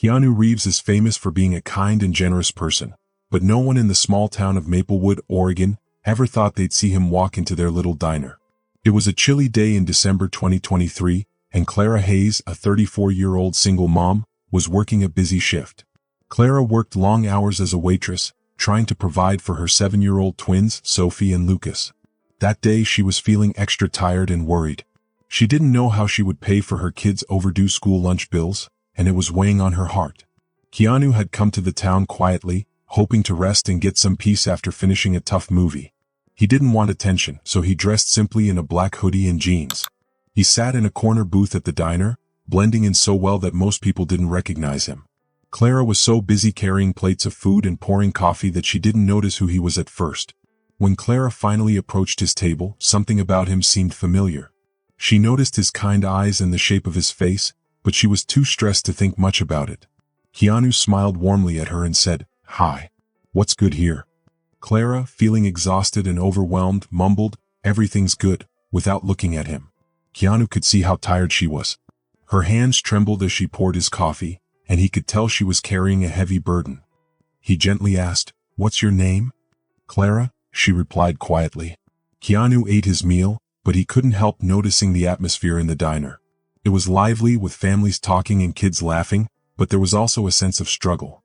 Keanu Reeves is famous for being a kind and generous person, but no one in the small town of Maplewood, Oregon, ever thought they'd see him walk into their little diner. It was a chilly day in December 2023, and Clara Hayes, a 34-year-old single mom, was working a busy shift. Clara worked long hours as a waitress, trying to provide for her 7-year-old twins, Sophie and Lucas. That day she was feeling extra tired and worried. She didn't know how she would pay for her kids' overdue school lunch bills, and it was weighing on her heart. Keanu had come to the town quietly, hoping to rest and get some peace after finishing a tough movie. He didn't want attention, so he dressed simply in a black hoodie and jeans. He sat in a corner booth at the diner, blending in so well that most people didn't recognize him. Clara was so busy carrying plates of food and pouring coffee that she didn't notice who he was at first. When Clara finally approached his table, something about him seemed familiar. She noticed his kind eyes and the shape of his face, but she was too stressed to think much about it. Keanu smiled warmly at her and said, "Hi. What's good here?" Clara, feeling exhausted and overwhelmed, mumbled, "Everything's good," without looking at him. Keanu could see how tired she was. Her hands trembled as she poured his coffee, and he could tell she was carrying a heavy burden. He gently asked, "What's your name?" "Clara," she replied quietly. Keanu ate his meal, but he couldn't help noticing the atmosphere in the diner. It was lively, with families talking and kids laughing, but there was also a sense of struggle.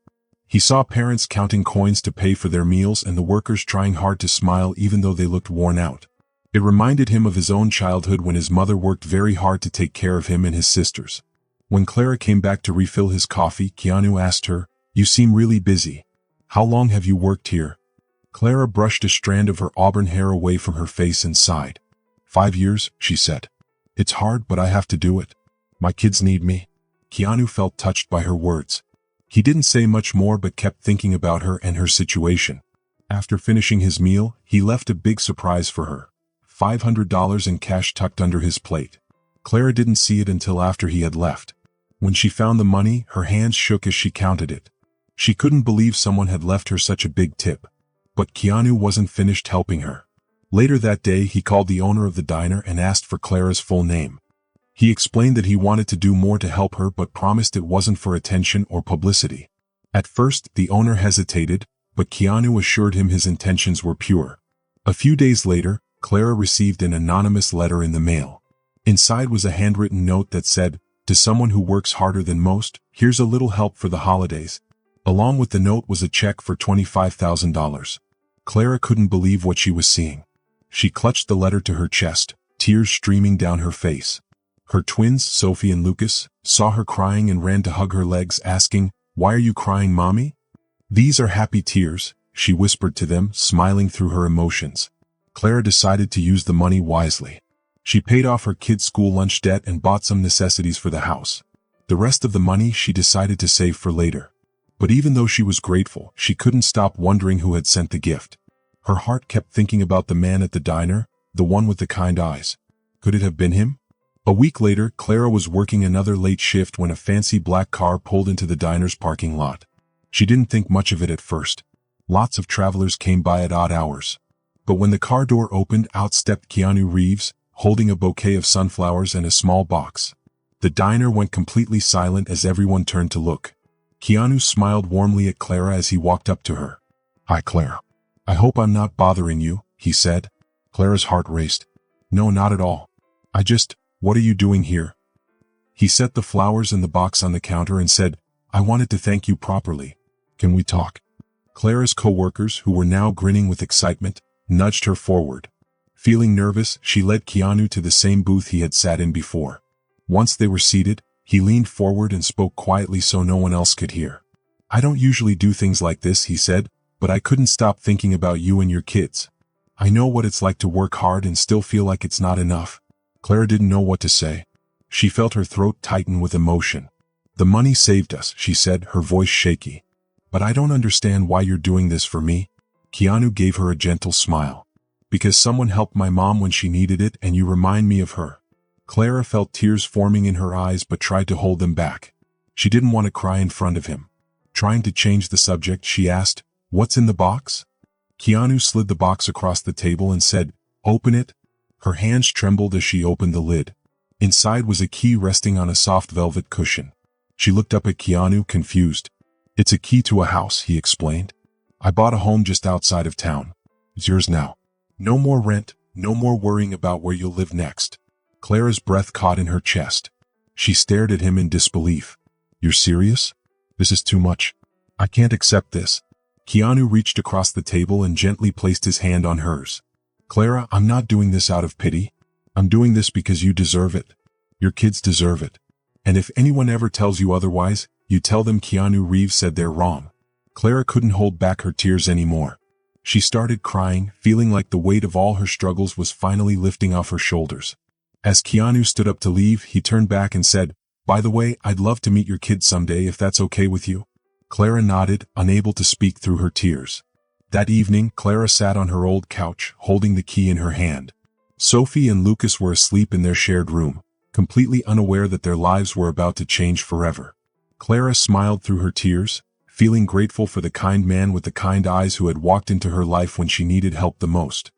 He saw parents counting coins to pay for their meals and the workers trying hard to smile even though they looked worn out. It reminded him of his own childhood when his mother worked very hard to take care of him and his sisters. When Clara came back to refill his coffee, Keanu asked her, "You seem really busy. How long have you worked here?" Clara brushed a strand of her auburn hair away from her face and sighed. 5 years, she said. "It's hard, but I have to do it. My kids need me." Keanu felt touched by her words. He didn't say much more but kept thinking about her and her situation. After finishing his meal, he left a big surprise for her. $500 in cash tucked under his plate. Clara didn't see it until after he had left. When she found the money, her hands shook as she counted it. She couldn't believe someone had left her such a big tip. But Keanu wasn't finished helping her. Later that day, he called the owner of the diner and asked for Clara's full name. He explained that he wanted to do more to help her but promised it wasn't for attention or publicity. At first, the owner hesitated, but Keanu assured him his intentions were pure. A few days later, Clara received an anonymous letter in the mail. Inside was a handwritten note that said, "To someone who works harder than most, here's a little help for the holidays." Along with the note was a check for $25,000. Clara couldn't believe what she was seeing. She clutched the letter to her chest, tears streaming down her face. Her twins, Sophie and Lucas, saw her crying and ran to hug her legs, asking, "Why are you crying, Mommy?" "These are happy tears," she whispered to them, smiling through her emotions. Clara decided to use the money wisely. She paid off her kids' school lunch debt and bought some necessities for the house. The rest of the money she decided to save for later. But even though she was grateful, she couldn't stop wondering who had sent the gift. Her heart kept thinking about the man at the diner, the one with the kind eyes. Could it have been him? A week later, Clara was working another late shift when a fancy black car pulled into the diner's parking lot. She didn't think much of it at first. Lots of travelers came by at odd hours. But when the car door opened, out stepped Keanu Reeves, holding a bouquet of sunflowers and a small box. The diner went completely silent as everyone turned to look. Keanu smiled warmly at Clara as he walked up to her. "Hi, Clara. I hope I'm not bothering you," he said. Clara's heart raced. "No, not at all. What are you doing here?" He set the flowers and the box on the counter and said, "I wanted to thank you properly. Can we talk?" Clara's co-workers, who were now grinning with excitement, nudged her forward. Feeling nervous, she led Keanu to the same booth he had sat in before. Once they were seated, he leaned forward and spoke quietly so no one else could hear. "I don't usually do things like this," he said, "but I couldn't stop thinking about you and your kids. I know what it's like to work hard and still feel like it's not enough." Clara didn't know what to say. She felt her throat tighten with emotion. "The money saved us," she said, her voice shaky. "But I don't understand why you're doing this for me." Keanu gave her a gentle smile. "Because someone helped my mom when she needed it and you remind me of her." Clara felt tears forming in her eyes but tried to hold them back. She didn't want to cry in front of him. Trying to change the subject, she asked, "What's in the box?" Keanu slid the box across the table and said, "Open it." Her hands trembled as she opened the lid. Inside was a key resting on a soft velvet cushion. She looked up at Keanu, confused. It's a key to a house, he explained. I bought a home just outside of town. It's yours now. No more rent, no more worrying about where you'll live next. Clara's breath caught in her chest. She stared at him in disbelief. You're serious? This is too much. I can't accept this. Keanu reached across the table and gently placed his hand on hers. Clara, I'm not doing this out of pity. I'm doing this because you deserve it. Your kids deserve it. And if anyone ever tells you otherwise, you tell them Keanu Reeves said they're wrong. Clara couldn't hold back her tears anymore. She started crying, feeling like the weight of all her struggles was finally lifting off her shoulders. As Keanu stood up to leave, he turned back and said, By the way, I'd love to meet your kids someday if that's okay with you. Clara nodded, unable to speak through her tears. That evening, Clara sat on her old couch, holding the key in her hand. Sophie and Lucas were asleep in their shared room, completely unaware that their lives were about to change forever. Clara smiled through her tears, feeling grateful for the kind man with the kind eyes who had walked into her life when she needed help the most.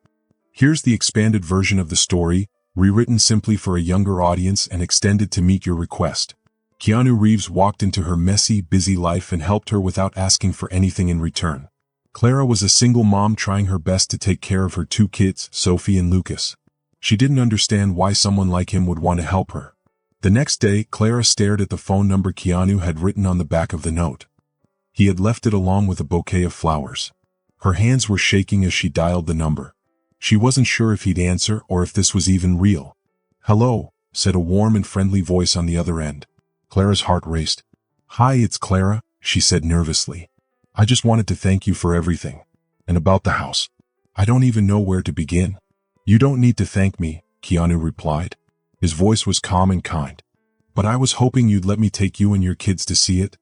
Here's the expanded version of the story, rewritten simply for a younger audience and extended to meet your request. Keanu Reeves walked into her messy, busy life and helped her without asking for anything in return. Clara was a single mom trying her best to take care of her two kids, Sophie and Lucas. She didn't understand why someone like him would want to help her. The next day, Clara stared at the phone number Keanu had written on the back of the note. He had left it along with a bouquet of flowers. Her hands were shaking as she dialed the number. She wasn't sure if he'd answer or if this was even real. Hello, said a warm and friendly voice on the other end. Clara's heart raced. Hi, it's Clara, she said nervously. I just wanted to thank you for everything. And about the house. I don't even know where to begin. You don't need to thank me, Keanu replied. His voice was calm and kind. But I was hoping you'd let me take you and your kids to see it.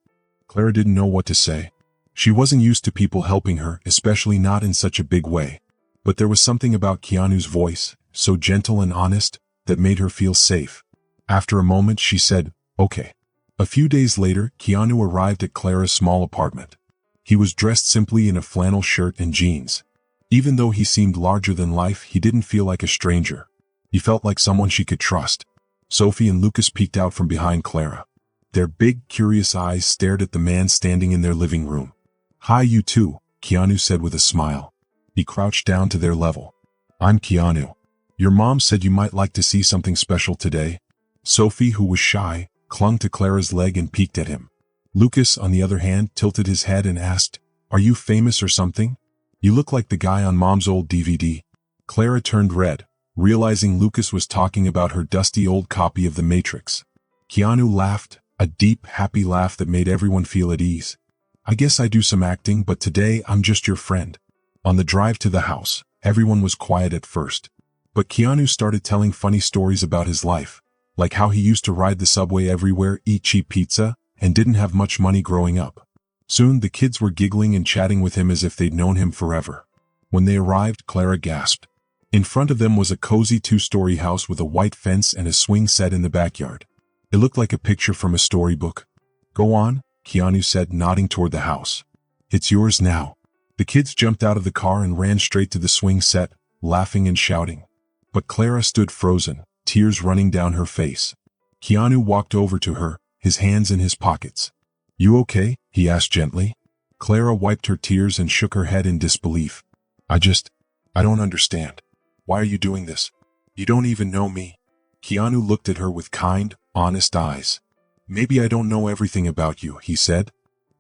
Clara didn't know what to say. She wasn't used to people helping her, especially not in such a big way. But there was something about Keanu's voice, so gentle and honest, that made her feel safe. After a moment, she said, Okay. A few days later, Keanu arrived at Clara's small apartment. He was dressed simply in a flannel shirt and jeans. Even though he seemed larger than life, he didn't feel like a stranger. He felt like someone she could trust. Sophie and Lucas peeked out from behind Clara. Their big, curious eyes stared at the man standing in their living room. Hi, you two, Keanu said with a smile. He crouched down to their level. I'm Keanu. Your mom said you might like to see something special today. Sophie, who was shy, clung to Clara's leg and peeked at him. Lucas, on the other hand, tilted his head and asked, Are you famous or something? You look like the guy on Mom's old DVD. Clara turned red, realizing Lucas was talking about her dusty old copy of The Matrix. Keanu laughed, a deep, happy laugh that made everyone feel at ease. I guess I do some acting, but today I'm just your friend. On the drive to the house, everyone was quiet at first. But Keanu started telling funny stories about his life, like how he used to ride the subway everywhere, eat cheap pizza, and didn't have much money growing up. Soon the kids were giggling and chatting with him as if they'd known him forever. When they arrived, Clara gasped. In front of them was a cozy 2-story house with a white fence and a swing set in the backyard. It looked like a picture from a storybook. Go on, Keanu said, nodding toward the house. It's yours now. The kids jumped out of the car and ran straight to the swing set, laughing and shouting. But Clara stood frozen, tears running down her face. Keanu walked over to her, his hands in his pockets. You okay? He asked gently. Clara wiped her tears and shook her head in disbelief. I don't understand. Why are you doing this? You don't even know me. Keanu looked at her with kind, honest eyes. Maybe I don't know everything about you, he said.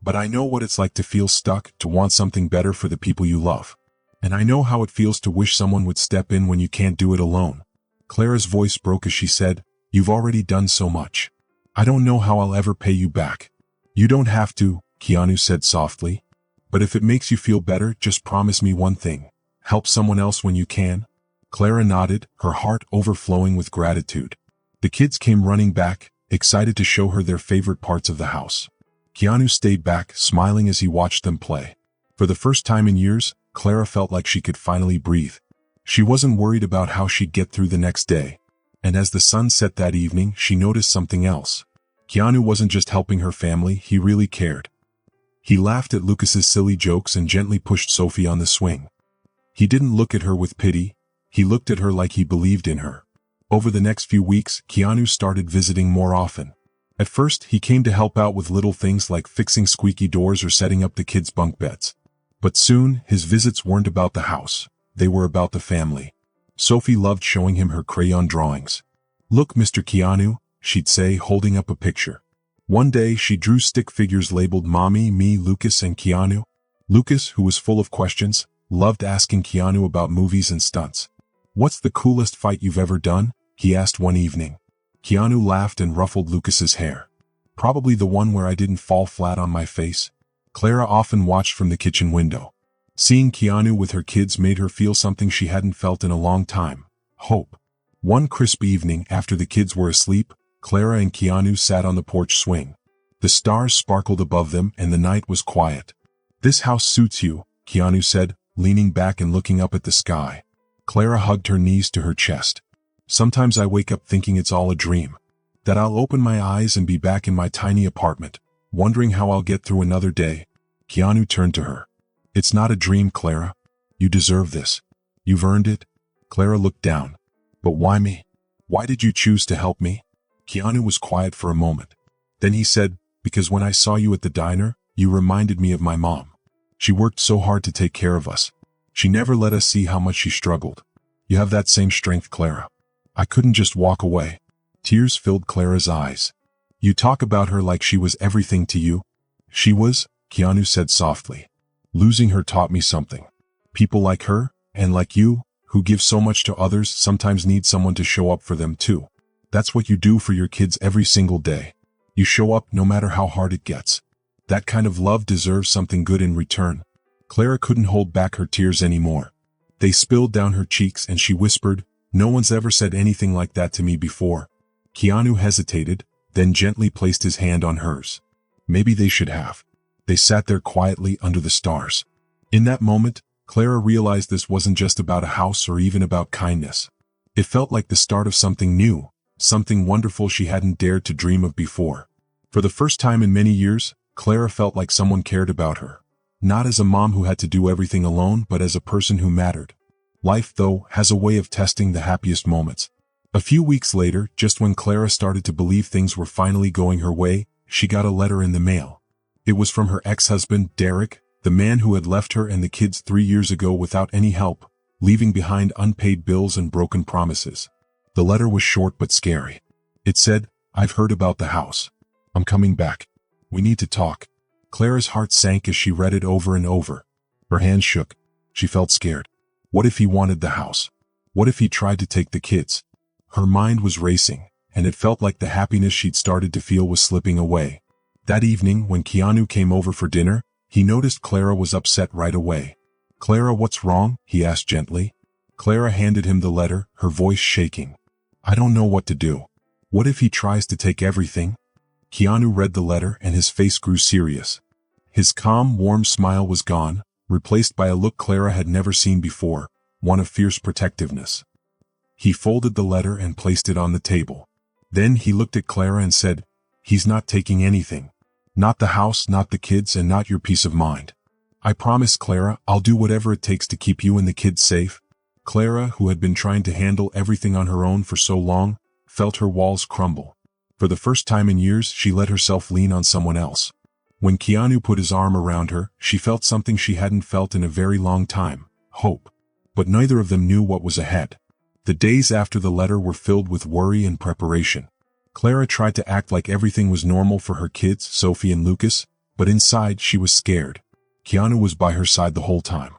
But I know what it's like to feel stuck, to want something better for the people you love. And I know how it feels to wish someone would step in when you can't do it alone. Clara's voice broke as she said, You've already done so much. I don't know how I'll ever pay you back. You don't have to, Keanu said softly. But if it makes you feel better, just promise me one thing. Help someone else when you can. Clara nodded, her heart overflowing with gratitude. The kids came running back, excited to show her their favorite parts of the house. Keanu stayed back, smiling as he watched them play. For the first time in years, Clara felt like she could finally breathe. She wasn't worried about how she'd get through the next day. And as the sun set that evening, she noticed something else. Keanu wasn't just helping her family, he really cared. He laughed at Lucas's silly jokes and gently pushed Sophie on the swing. He didn't look at her with pity, he looked at her like he believed in her. Over the next few weeks, Keanu started visiting more often. At first, he came to help out with little things like fixing squeaky doors or setting up the kids' bunk beds. But soon, his visits weren't about the house. They were about the family. Sophie loved showing him her crayon drawings. "Look, Mr. Keanu," she'd say, holding up a picture. One day, she drew stick figures labeled Mommy, Me, Lucas, and Keanu. Lucas, who was full of questions, loved asking Keanu about movies and stunts. "What's the coolest fight you've ever done?" he asked one evening. Keanu laughed and ruffled Lucas's hair. "Probably the one where I didn't fall flat on my face." Clara often watched from the kitchen window. Seeing Keanu with her kids made her feel something she hadn't felt in a long time: hope. One crisp evening after the kids were asleep, Clara and Keanu sat on the porch swing. The stars sparkled above them and the night was quiet. "This house suits you," Keanu said, leaning back and looking up at the sky. Clara hugged her knees to her chest. "Sometimes I wake up thinking it's all a dream. That I'll open my eyes and be back in my tiny apartment, wondering how I'll get through another day." Keanu turned to her. "It's not a dream, Clara. You deserve this. You've earned it." Clara looked down. "But why me? Why did you choose to help me?" Keanu was quiet for a moment. Then he said, "Because when I saw you at the diner, you reminded me of my mom. She worked so hard to take care of us. She never let us see how much she struggled. You have that same strength, Clara. I couldn't just walk away." Tears filled Clara's eyes. "You talk about her like she was everything to you." "She was," Keanu said softly. "Losing her taught me something. People like her, and like you, who give so much to others, sometimes need someone to show up for them too. That's what you do for your kids every single day. You show up no matter how hard it gets. That kind of love deserves something good in return." Clara couldn't hold back her tears anymore. They spilled down her cheeks and she whispered, "No one's ever said anything like that to me before." Keanu hesitated, then gently placed his hand on hers. Maybe they should have. They sat there quietly under the stars. In that moment, Clara realized this wasn't just about a house or even about kindness. It felt like the start of something new, something wonderful she hadn't dared to dream of before. For the first time in many years, Clara felt like someone cared about her. Not as a mom who had to do everything alone, but as a person who mattered. Life, though, has a way of testing the happiest moments. A few weeks later, just when Clara started to believe things were finally going her way, she got a letter in the mail. It was from her ex-husband, Derek, the man who had left her and the kids 3 years ago without any help, leaving behind unpaid bills and broken promises. The letter was short but scary. It said, "I've heard about the house. I'm coming back. We need to talk." Clara's heart sank as she read it over and over. Her hands shook. She felt scared. What if he wanted the house? What if he tried to take the kids? Her mind was racing, and it felt like the happiness she'd started to feel was slipping away. That evening, when Keanu came over for dinner, he noticed Clara was upset right away. "Clara, what's wrong?" he asked gently. Clara handed him the letter, her voice shaking. "I don't know what to do. What if he tries to take everything?" Keanu read the letter and his face grew serious. His calm, warm smile was gone, replaced by a look Clara had never seen before, one of fierce protectiveness. He folded the letter and placed it on the table. Then he looked at Clara and said, "He's not taking anything. Not the house, not the kids, and not your peace of mind. I promise, Clara, I'll do whatever it takes to keep you and the kids safe." Clara, who had been trying to handle everything on her own for so long, felt her walls crumble. For the first time in years, she let herself lean on someone else. When Keanu put his arm around her, she felt something she hadn't felt in a very long time: hope. But neither of them knew what was ahead. The days after the letter were filled with worry and preparation. Clara tried to act like everything was normal for her kids, Sophie and Lucas, but inside she was scared. Keanu was by her side the whole time.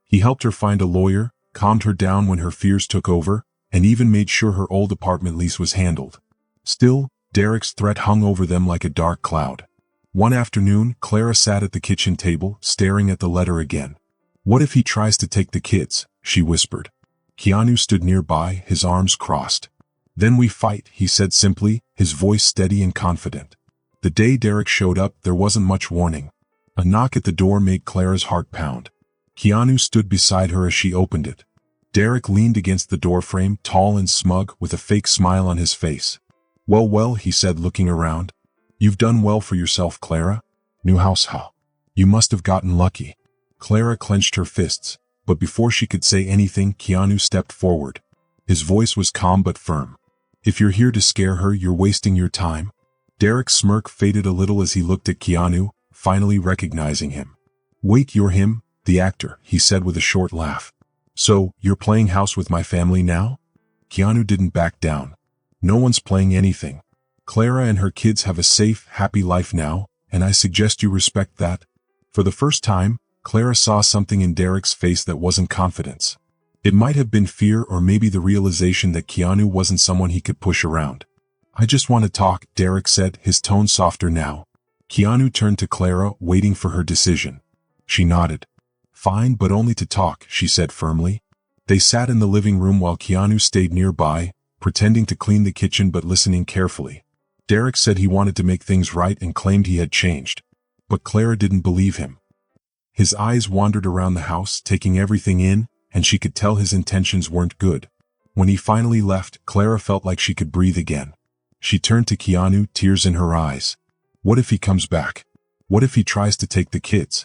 He helped her find a lawyer, calmed her down when her fears took over, and even made sure her old apartment lease was handled. Still, Derek's threat hung over them like a dark cloud. One afternoon, Clara sat at the kitchen table, staring at the letter again. "What if he tries to take the kids?" she whispered. Keanu stood nearby, his arms crossed. "Then we fight," he said simply, his voice steady and confident. The day Derek showed up, there wasn't much warning. A knock at the door made Clara's heart pound. Keanu stood beside her as she opened it. Derek leaned against the doorframe, tall and smug, with a fake smile on his face. "Well, well," he said, looking around. "You've done well for yourself, Clara. New house, huh? You must have gotten lucky." Clara clenched her fists, but before she could say anything, Keanu stepped forward. His voice was calm but firm. "If you're here to scare her, you're wasting your time." Derek's smirk faded a little as he looked at Keanu, finally recognizing him. "Wait, you're him, the actor," he said with a short laugh. "So, you're playing house with my family now?" Keanu didn't back down. "No one's playing anything. Clara and her kids have a safe, happy life now, and I suggest you respect that." For the first time, Clara saw something in Derek's face that wasn't confidence. It might have been fear or maybe the realization that Keanu wasn't someone he could push around. "I just want to talk," Derek said, his tone softer now. Keanu turned to Clara, waiting for her decision. She nodded. "Fine, but only to talk," she said firmly. They sat in the living room while Keanu stayed nearby, pretending to clean the kitchen but listening carefully. Derek said he wanted to make things right and claimed he had changed. But Clara didn't believe him. His eyes wandered around the house, taking everything in, and she could tell his intentions weren't good. When he finally left, Clara felt like she could breathe again. She turned to Keanu, tears in her eyes. What if he comes back? What if he tries to take the kids?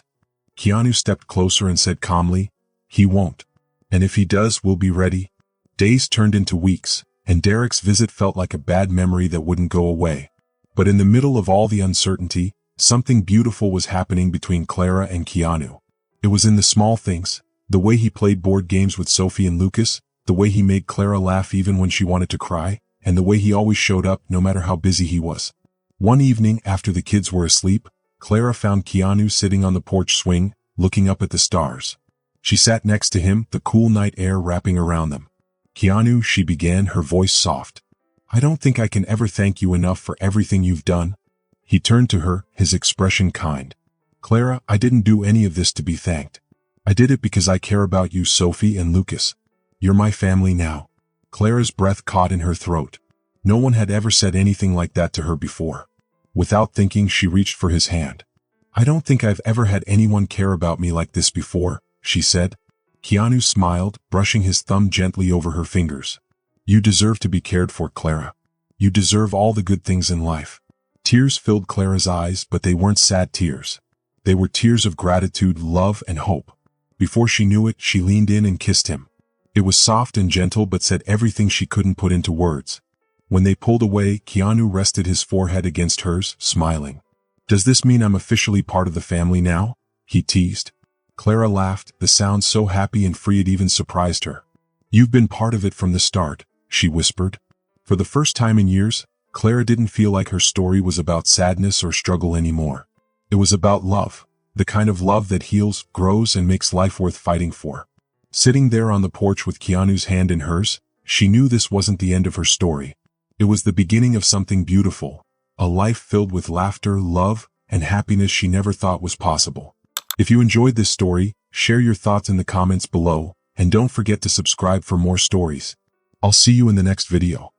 Keanu stepped closer and said calmly, "He won't. And if he does, we'll be ready." Days turned into weeks, and Derek's visit felt like a bad memory that wouldn't go away. But in the middle of all the uncertainty, something beautiful was happening between Clara and Keanu. It was in the small things, the way he played board games with Sophie and Lucas, the way he made Clara laugh even when she wanted to cry, and the way he always showed up no matter how busy he was. One evening, after the kids were asleep, Clara found Keanu sitting on the porch swing, looking up at the stars. She sat next to him, the cool night air wrapping around them. "Keanu," she began, her voice soft. "I don't think I can ever thank you enough for everything you've done." He turned to her, his expression kind. "Clara, I didn't do any of this to be thanked. I did it because I care about you, Sophie and Lucas. You're my family now." Clara's breath caught in her throat. No one had ever said anything like that to her before. Without thinking, she reached for his hand. "I don't think I've ever had anyone care about me like this before," she said. Keanu smiled, brushing his thumb gently over her fingers. "You deserve to be cared for, Clara. You deserve all the good things in life." Tears filled Clara's eyes, but they weren't sad tears. They were tears of gratitude, love, and hope. Before she knew it, she leaned in and kissed him. It was soft and gentle but said everything she couldn't put into words. When they pulled away, Keanu rested his forehead against hers, smiling. "Does this mean I'm officially part of the family now?" he teased. Clara laughed, the sound so happy and free it even surprised her. "You've been part of it from the start," she whispered. For the first time in years, Clara didn't feel like her story was about sadness or struggle anymore. It was about love, the kind of love that heals, grows, and makes life worth fighting for. Sitting there on the porch with Keanu's hand in hers, she knew this wasn't the end of her story. It was the beginning of something beautiful, a life filled with laughter, love, and happiness she never thought was possible. If you enjoyed this story, share your thoughts in the comments below, and don't forget to subscribe for more stories. I'll see you in the next video.